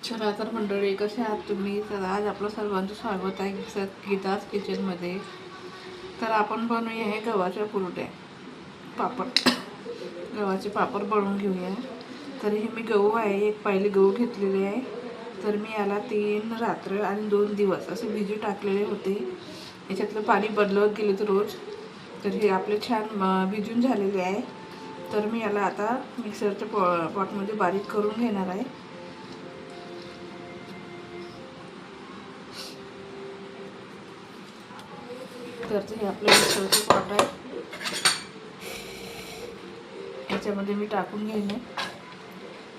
चला तर मंडळी, कसे आहात तुम्ही? तर आज आपलं सर्वांचं स्वागत आहे गीताज किचनमध्ये. तर आपण बनवूया हे गव्हाच्या कुरड्या पापड. गव्हाचे पापड बनवून घेऊया. तर हे मी गहू आहे, एक पायली गहू घेतलेले आहे. तर मी याला 3 रात्र आणि 2 दिवस असे भिजू टाकलेले होते. याच्यातलं पाणी बदलत गेले तर रोज. तर हे आपले छान भिजून झालेले आहे. तर मी याला आता मिक्सरच्या पॉटमध्ये बारीक करून घेणार आहे. तर हे आपलं मिक्सरचं पॉट आहे, याच्यामध्ये मी टाकून घेणे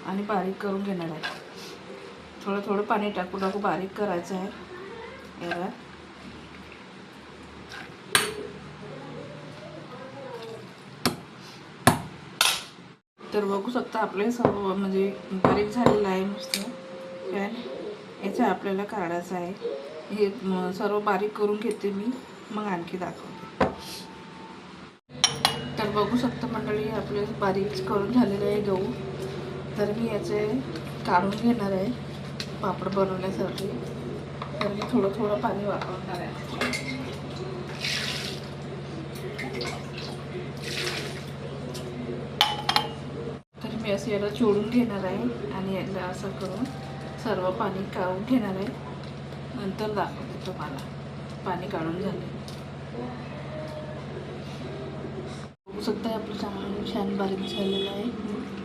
आणि बारीक करून घेणार आहे. थोडं थोडं पाणी टाकू बारीक करायचं आहे याला. तर बघू शकता आपले सर्व म्हणजे बारीक झालेलं आहे मस्त. याचा आपल्याला काढायचं आहे. हे सर्व बारीक करून घेते मी, मग आणखी दाखवते. तर बघू शकता मंडळी, आपले बारीक करून झालेलं आहे गहू. तर मी याचे काढून घेणार आहे पापड बनवण्यासाठी. तर मी थोडं थोडं पाणी वापरणार आहे. तर मी असं याला चोळून घेणार आहे आणि याला असं करून सर्व पाणी काढून घेणार आहे. नंतर दाखवते तुम्हाला पाणी काढून झाले. बघू शकता आपलं चांगलं छान बारीक झालेलं आहे.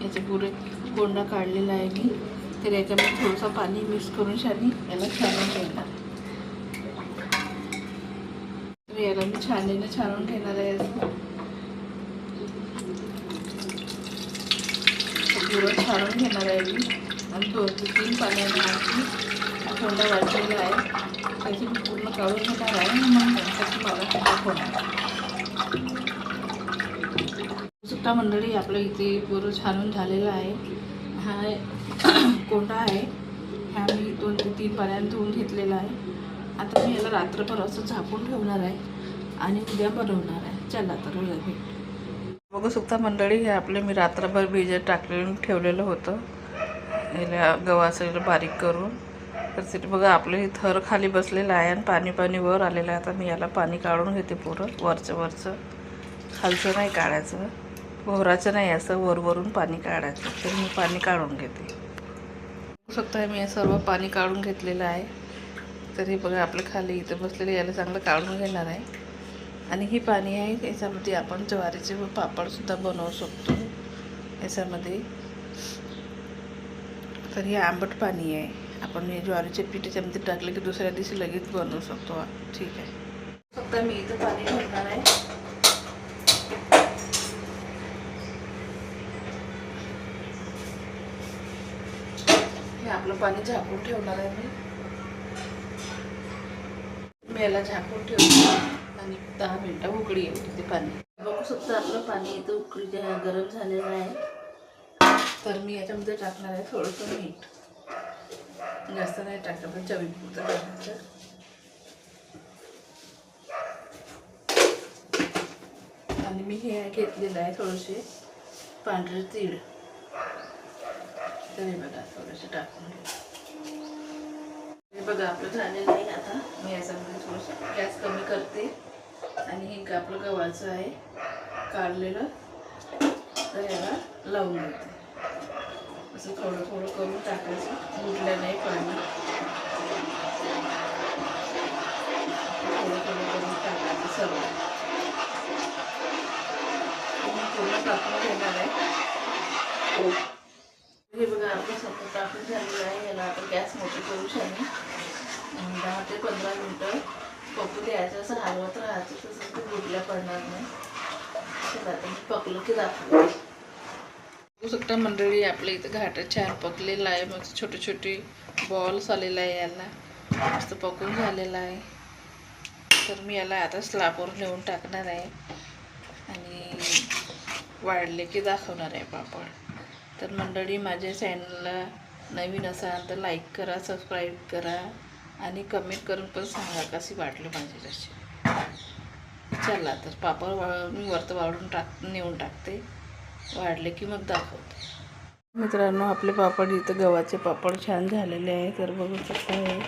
याचे पुरे कोंडा काढलेला आहे मी. तर याच्यामध्ये थोडंसं पाणी मिक्स करून याला छानून घेणार. तर याला मी छानून घेणार आहे. पुरं छानून घेणार आहे मी आणि 2 ते 3 पाण्याने कोंडा वाढलेला आहे त्याची मी पूर्ण काढून घेणार आहे. मग नंतर तुम्हाला दाखवणार. सुद्धा मंडळी, आपल्या इथे पुरं छानून झालेला आहे. हा कोंडा आहे, ह्या मी 2 ते 3 पाण्याने धुवून घेतलेला आहे. आता मी याला रात्रभर असं झाकून ठेवणार आहे आणि उद्या बनवणार आहे. चला तर उद्या भेट. बघू शकता मंडळी, हे आपले मी रात्रभर भिजत टाकलेलं ठेवलेलं होतं याला गव्हाचं बारीक करून. तर ते बघा आपलं हे थर खाली बसलेलं आहे आणि पाणी वर आलेलं आहे. आता मी याला पाणी काढून घेते पुरं वरचं. खालचं नाही काढायचं, भोराचं नाही, असं वरवरून पाणी काढायचं. तर मी पाणी काढून घेते. बघू शकता मी हे सर्व पाणी काढून घेतलेलं आहे. तर हे बघा आपलं खाली इथं बसलेलं, याला चांगलं काढून घेणार आहे. आणि ही पाणी आहे, याच्यामध्ये आपण ज्वारीचे पापडसुद्धा बनवू शकतो याच्यामध्ये. तर हे आंबट पाणी आहे, आपण हे ज्वारीचे पीठ याच्यामध्ये टाकले की दुसऱ्या दिवशी लगेच बनवू शकतो. ठीक आहे. फक्त मी इथं पाणी घालणार आहे. हे आपलं पाणी झाकून ठेवणार आहे मी याला झाकून ठेवतो आणि 10 मिनिटं उकळी येऊ ते पाणी. बघू शकता आपलं पाणी इथं उकळी गरम झालेलं आहे. तर मी याच्यामध्ये टाकणार आहे थोडंसं मीठ. जास्त नाही टाकलं, पण चवीपुरतं टाकायचं. आणि मी हे घेतलेलं आहे थोडेसे पांढरे तीळ. तर हे बघा थोडेसे टाकून हे बघा आपलं झालेलं आहे. आता मी याच्यामध्ये थोडंसं गॅस कमी करते आणि हे आपलं गव्हाचं आहे काढलेलं. तर याला लावून देते. असं थोडं थोडं करून टाकायचं, गुटलं नाही पाणी. थोडं थोडं करून टाकायचं सर्व. पूर्ण टाकून घेणार आहे. हे बघा आपलं सगळं टाकून झालेलं आहे. याला आता गॅस मोठी करू शकतो. 10 ते 15 मिनटं पकू द्यायचं. असं हलवत राहायचं, तसं ते गुटल्या पडणार नाही. चला आता मी पकलं की दाखवते. बघू शकता मंडळी, आपल्या इथं घाटं छान पकलेलं आहे. मग छोटे छोटे बॉल्स आलेला आहे, याला मस्त पकून झालेला आहे. तर मी याला आता स्लॅबवर नेऊन टाकणार आहे आणि वाढले की दाखवणार आहे पापड. तर मंडळी, माझ्या चॅनलला नवीन असाल तर लाईक करा, सबस्क्राईब करा आणि कमेंट करून पण सांगा कशी वाटली माझी रेसिपी. चला तर पापड मी वरतं वाढून नेऊन टाकते. वाढले की मग दाखवते. मित्रांनो, आपले पापड इथं गव्हाचे पापड छान झालेले आहे. तर बघू शकता हे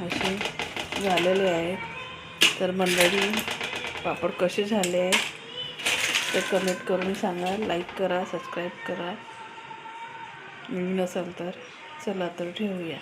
असे झालेले आहेत. तर मंडळी, पापड कसे झाले आहेत ते कमेंट करून सांगा. लाईक करा, सबस्क्राईब करा नवीन असाल तर. चला तर ठेवूया.